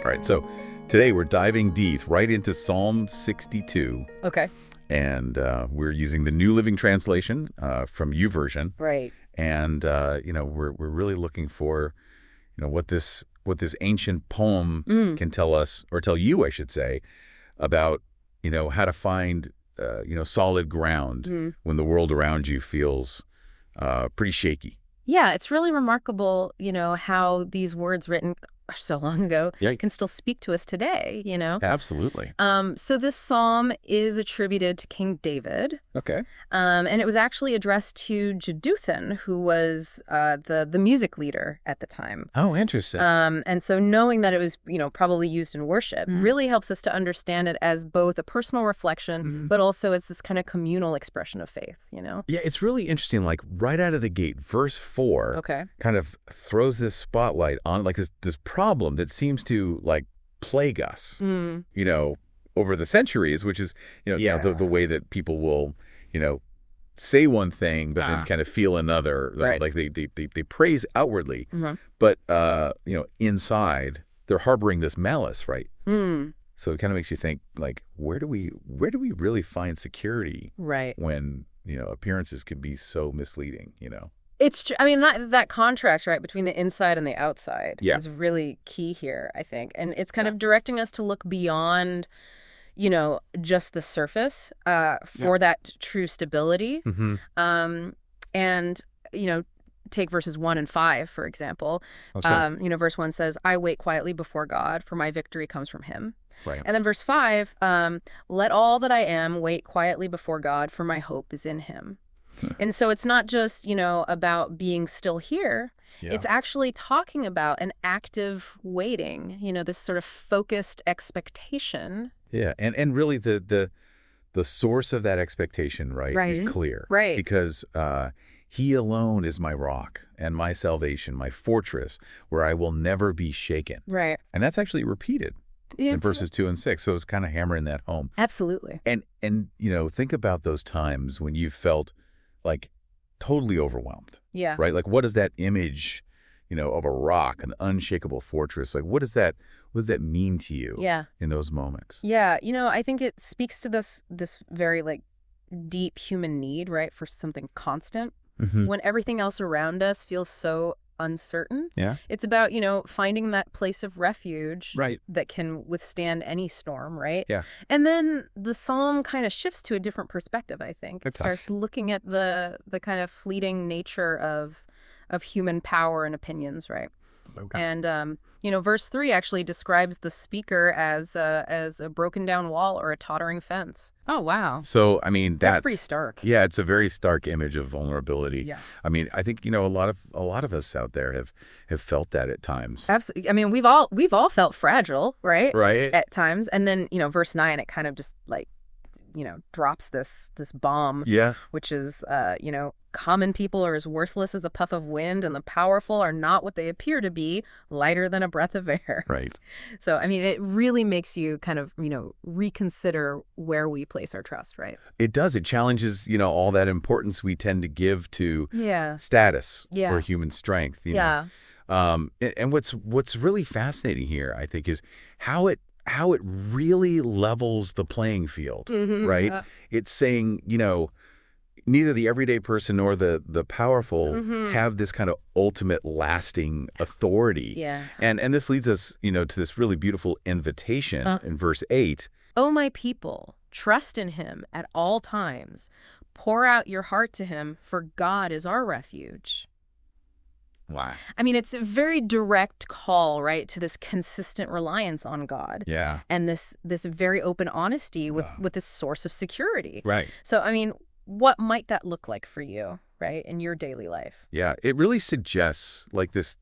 All right, so today we're diving deep right into Psalm 62. Okay. And we're using the New Living Translation from YouVersion. Right. And, we're really looking for, what this ancient poem can tell us, or tell you, I should say, about, how to find, solid ground when the world around you feels pretty shaky. Yeah, it's really remarkable, how these words written so long ago Yeah. can still speak to us today, Absolutely. So this psalm is attributed to King David. Okay. And it was actually addressed to Jeduthun, who was the music leader at the time. Oh, interesting. And so knowing that it was, probably used in worship really helps us to understand it as both a personal reflection, but also as this kind of communal expression of faith, Yeah, it's really interesting. Like right out of the gate, verse 4 Okay. kind of throws this spotlight on like this problem that seems to like plague us, over the centuries, which is, the way that people will, say one thing, but then kind of feel another. Right. Like they praise outwardly, but, inside they're harboring this malice, right? So it kind of makes you think, like, where do we really find security? Right. When, appearances can be so misleading, It's true. I mean, that contrast, right, between the inside and the outside is really key here, I think. And it's kind of directing us to look beyond, just the surface for that true stability. And, take verses 1 and 5, for example. Verse 1 says, I wait quietly before God, for my victory comes from him. Right. And then verse 5, let all that I am wait quietly before God, for my hope is in him. And so it's not just, about being still here. Yeah. It's actually talking about an active waiting, this sort of focused expectation. Yeah. And really the source of that expectation, right, is clear. Right. Because he alone is my rock and my salvation, my fortress, where I will never be shaken. Right. And that's actually repeated in verses 2 and 6. So it's kind of hammering that home. Absolutely. And think about those times when you felt like totally overwhelmed. Yeah. Right? Like, what is that image, of a rock, an unshakable fortress? Like, what does that mean to you in those moments? Yeah. I think it speaks to this very like deep human need, right, for something constant. When everything else around us feels so uncertain. Yeah. It's about, finding that place of refuge that can withstand any storm, right? Yeah. And then the psalm kind of shifts to a different perspective, I think. It starts looking at the kind of fleeting nature of human power and opinions, right? Okay. And verse 3 actually describes the speaker as a broken down wall or a tottering fence. Oh, wow. So, I mean, that's pretty stark. Yeah, it's a very stark image of vulnerability. Yeah. I mean, I think, a lot of us out there have felt that at times. Absolutely. I mean, we've all felt fragile, right? Right. At times. And then, verse 9, it kind of just like, drops this bomb. Yeah. Which is, common people are as worthless as a puff of wind, and the powerful are not what they appear to be, lighter than a breath of air. Right. So, I mean, it really makes you kind of, reconsider where we place our trust, right? It does. It challenges, all that importance we tend to give to status or human strength. Yeah. And what's really fascinating here, I think, is how it really levels the playing field, right? Yeah. It's saying, neither the everyday person nor the powerful have this kind of ultimate lasting authority. Yeah. And this leads us, to this really beautiful invitation in verse 8. Oh, my people, trust in him at all times. Pour out your heart to him, for God is our refuge. Wow. I mean, it's a very direct call, right, to this consistent reliance on God. Yeah. And this very open honesty with this source of security. Right. So, I mean, what might that look like for you, right, in your daily life? Yeah, it really suggests like this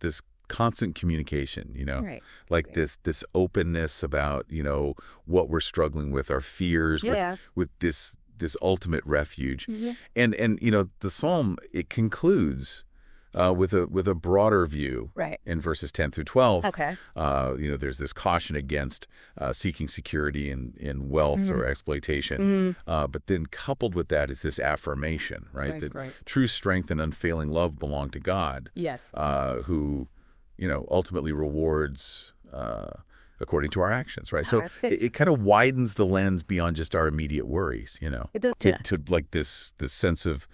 constant communication, right. Like this openness about, what we're struggling with, our fears, with this ultimate refuge. And the psalm, it concludes with a broader view in verses 10 through 12. Okay. There's this caution against seeking security in wealth or exploitation. But then coupled with that is this affirmation, right? That true strength and unfailing love belong to God. Yes. Who, ultimately rewards according to our actions, right? So it kind of widens the lens beyond just our immediate worries, It does. to like this sense of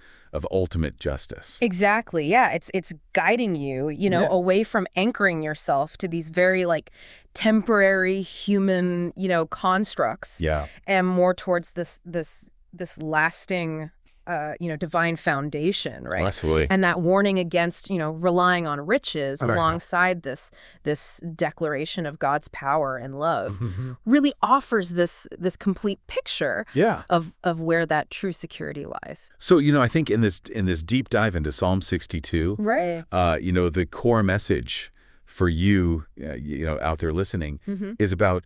ultimate justice. Exactly. Yeah. It's guiding you, away from anchoring yourself to these very like temporary human, constructs. Yeah. And more towards this lasting divine foundation, right? Absolutely. And that warning against, relying on riches alongside this declaration of God's power and love really offers this complete picture of where that true security lies. So, I think in this deep dive into Psalm 62, right? The core message for you, out there listening is about,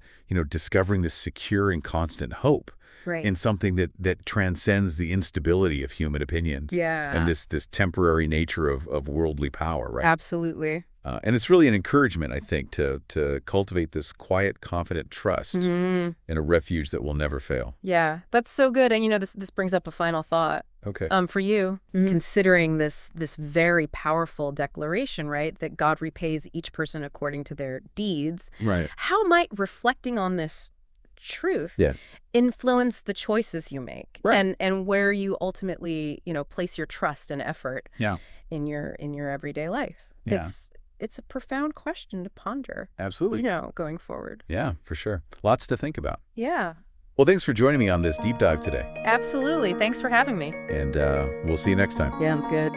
discovering this secure and constant hope. Right. In something that transcends the instability of human opinions and this temporary nature of worldly power, right? Absolutely. And it's really an encouragement, I think, to cultivate this quiet, confident trust in a refuge that will never fail. Yeah, that's so good. And this brings up a final thought. Okay. For you, considering this very powerful declaration, right, that God repays each person according to their deeds. Right. How might reflecting on this truth influence the choices you make and where you ultimately place your trust and effort in your everyday life? It's a profound question to ponder. Absolutely. Going forward. Yeah, for sure. Lots to think about. Yeah. Well, thanks for joining me on this deep dive today. Absolutely. Thanks for having me. And we'll see you next time. Yeah, that's good.